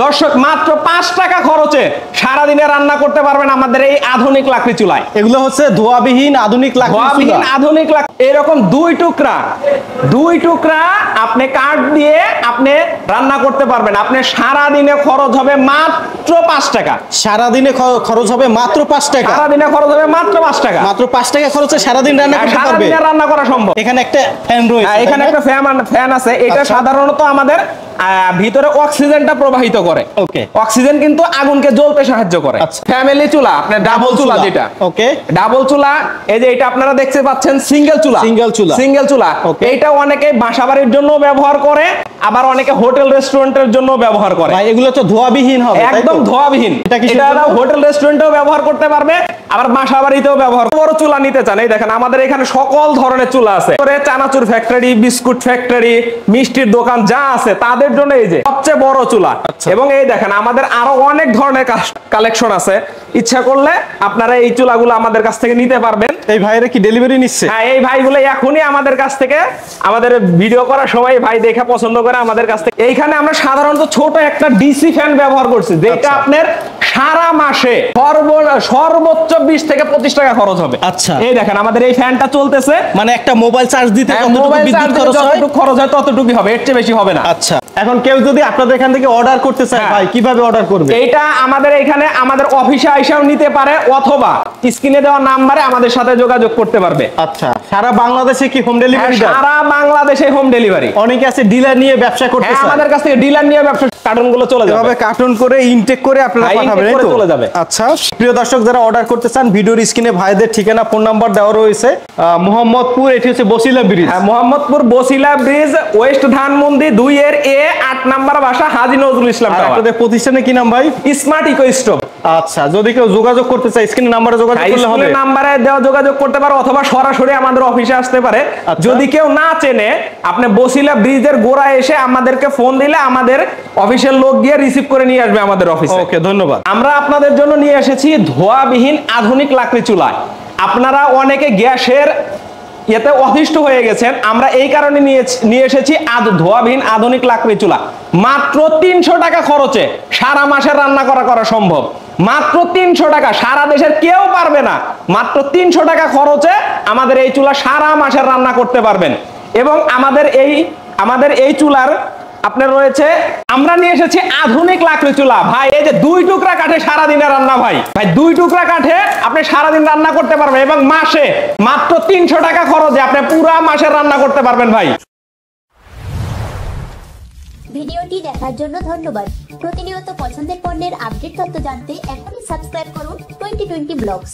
দর্শক মাত্র 5 টাকা খরচে সারাদিনে রান্না করতে পারবেন আমাদের এই আধুনিক লাকড়ি চুলায়। এগুলো হচ্ছে ধোয়াবিহীন আধুনিক লাকড়ি। এরকম দুই টুকরা আপনি কাঠ দিয়ে আপনি রান্না করতে পারবেন। আপনি সারাদিনে খরচ হবে মাত্র 5 টাকা। সারাদিনে খরচ হবে মাত্র 5 টাকা। সারাদিনে খরচ হবে মাত্র 5 টাকা। মাত্র 5 টাকা খরচে সারাদিন রান্না করতে পারবে। সারাদিনে রান্না করা সম্ভব। এখানে একটা ফ্যান রয়েছে। এখানে একটা ফ্যান আছে। এটা সাধারণত আমাদের ভিতরে অক্সিজেনটা প্রবাহিত করে। ওকে। অক্সিজেন কিন্তু আগুনকে জ্বলতে সাহায্য করে। ফ্যামিলি চুলা, আপনার ডাবল চুলা যেটা। ওকে। ডাবল চুলা, এই যে এটা আপনারা দেখতে পাচ্ছেন সিঙ্গেল চুলা। সিঙ্গেল চুলা এইটা অনেকে বাসাবাড়ির জন্য ব্যবহার করে, আবার অনেকে হোটেল রেস্টুরেন্টের জন্য ব্যবহার করে। ভাই এগুলো তো ধোয়াবিহীন হবে। একদম ধোয়াবিহীন। এটা হোটেল রেস্টুরেন্টেও ব্যবহার করতে পারবে, আবার বাসাবাড়িতেও ব্যবহার। বড় চুলা নিতে চান, এই দেখেন আমাদের এখানে সকল ধরনের চুলা আছে। চানাচুর ফ্যাক্টরি, বিস্কুট ফ্যাক্টরি, মিষ্টির দোকান যা আছে তাদের জন্য এই যে সবচেয়ে বড় চুলা। এবং এই দেখেন আমাদের আরো অনেক ধরনের কালেকশন আছে। ইচ্ছা করলে আপনারা এই চুলাগুলো আমাদের কাছ থেকে নিতে পারবেন। এই ভাইরা কি ডেলিভারি নিচ্ছে? হ্যাঁ, এই ভাইগুলো এখনই আমাদের কাছ থেকে, আমাদের ভিডিও করার সময় ভাই দেখে পছন্দ করে আমাদের কাছ থেকে। এইখানে আমরা সাধারণত ছোট একটা ডিসি ফ্যান ব্যবহার করছি, যেটা আপনার সারা মাসে সর্বোচ্চ 20 থেকে 25 টাকা খরচ হবে। আচ্ছা, এই দেখেন আমাদের এই ফ্যানটা চলতেছে। মানে একটা মোবাইল চার্জ দিতে যতটুকু খরচ হয় ততটুকুই হবে, এর চেয়ে বেশি হবে না। আচ্ছা, এখন কেউ যদি আপনাদের এখান থেকে অর্ডার করতে চায়, ভাই কিভাবে অর্ডার করবে? এইটা আমাদের এখানে আমাদের অফিসে আইসাও নিতে পারে, অথবা স্ক্রিনে দেওয়া নাম্বারে আমাদের সাথে যোগাযোগ করতে পারবে। আচ্ছা, সারা বাংলাদেশে কি হোম ডেলিভারি? সারা বাংলাদেশে হোম ডেলিভারি। অনেকে আছে ডিলার নিয়ে ব্যবসা করতে চায়। আমাদের কাছ থেকে ডিলার নিয়ে ব্যবসা, কার্টুনগুলো চলে যাবে, এভাবে কার্টুন করে ইনটেক করে আপনারা পাঠাবেন, এই তো চলে যাবে। আচ্ছা, প্রিয় দর্শক যারা অর্ডার করতে চান, ভিডিওর স্ক্রিনে ভাইদের ঠিকানা, ফোন নাম্বার দেওয়া রয়েছে। মোহাম্মদপুর, এটি হচ্ছে বসিলা ব্রিজ। হ্যাঁ, মোহাম্মদপুর বসিলা ব্রিজ, ওয়েস্ট ধানমন্ডি 2 এর A 8 নাম্বার বাসা, হাজী নজরুল ইসলাম টাওয়ার। আপনাদের প্রতিষ্ঠানের কি নাম ভাই? Smart eco stove. আচ্ছা, যদি কেউ যোগাযোগ করতে চায় স্ক্রিনে নাম্বারে যোগাযোগ করলে হবে। নাম্বারে দেওয়া যোগাযোগ করতে পারো, অথবা সরাসরি আমাদের অফিসে আসতে পারে। যদি কেউ না চেনে, আপনি বসিলা ব্রিজের গোড়ায় এসে আমাদেরকে ফোন দিলে আমাদের অফিসের লোক গিয়ে রিসিভ করে নিয়ে আসবে আমাদের অফিসে। ওকে, ধন্যবাদ। আমরা আপনাদের জন্য নিয়ে এসেছি ধোঁয়াবিহীন আধুনিক লাকড়ি চুলা। আপনারা অনেকে গ্যাসের এতে অতিষ্ঠ হয়ে গেছেন, আমরা এই কারণে নিয়ে এসেছি ধোঁয়াবিহীন আধুনিক লাকড়ি চুলা। মাত্র 300 টাকা খরচে সারা মাসের রান্না করা সম্ভব। মাত্র 300 টাকা, সারা দেশের কেউ পারবে না। মাত্র 300 টাকা খরচে আমাদের এই চুলা সারা মাসের রান্না করতে পারবেন। এবং আমাদের এই চুলার আপনার রয়েছে, আমরা নিয়ে এসেছি আধুনিক লাকড়ি চুলা। ভাই এই যে 2 টুকরা কাঠে সারাদিনে রান্না, ভাই 2 টুকরা কাঠে আপনি সারাদিন রান্না করতে পারবেন, এবং মাসে মাত্র 300 টাকা খরচে আপনি পুরা মাসের রান্না করতে পারবেন। ভাই, ভিডিওটি দেখার জন্য ধন্যবাদ। প্রতিনিয়ত পছন্দের পণ্যের আপডেট তথ্য জানতে এখনই সাবস্ক্রাইব করুন 2020 ব্লগস।